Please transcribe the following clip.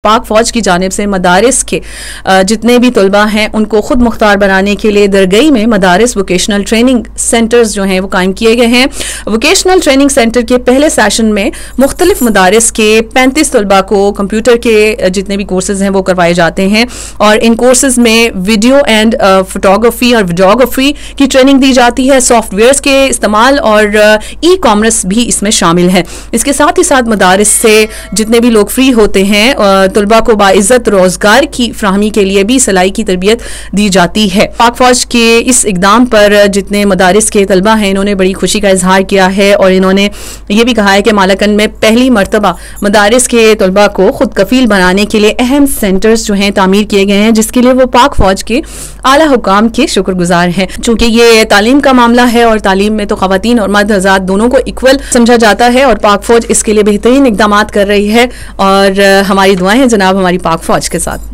पाक फौज की जानिब से मदारिस के जितने भी तलबा हैं उनको खुद मुख्तार बनाने के लिए दरगई में मदारिस वोकेशनल ट्रेनिंग सेंटर्स जो हैं वो कायम किए गए हैं। वोकेशनल ट्रेनिंग सेंटर के पहले सेशन में मुख्तलिफ मदारिस के 35 तलबा को कंप्यूटर के जितने भी कोर्सेज हैं वो करवाए जाते हैं और इन कोर्सेज में वीडियो एंड फोटोग्राफी और वीडियोग्राफी की ट्रेनिंग दी जाती है। सॉफ्टवेयर्स के इस्तेमाल और ई कॉमर्स भी इसमें शामिल है। इसके साथ ही साथ मदारिस से जितने भी लोग फ्री होते हैं तलबा को बाइज्जत रोजगार की फ्राहमी के लिए भी सिलाई की तरबियत दी जाती है। पाक फौज के इस इकदाम पर जितने मदारिस के तलबा हैं इन्होंने बड़ी खुशी का इजहार किया है और इन्होंने ये भी कहा है कि मालाकन में पहली मरतबा मदारिस के तलबा को खुद कफील बनाने के लिए अहम सेंटर्स जो हैं तामीर किए गए हैं, जिसके लिए वो पाक फौज के आला हुकाम के शुक्रगुजार हैं। चूंकि ये तालीम का मामला है और तालीम में तो खवातीन और मर्द हज़रात दोनों को इक्वल समझा जाता है और पाक फौज इसके लिए बेहतरीन इकदाम कर रही है और हमारी दुआएं हैं जनाब हमारी पाक फौज के साथ।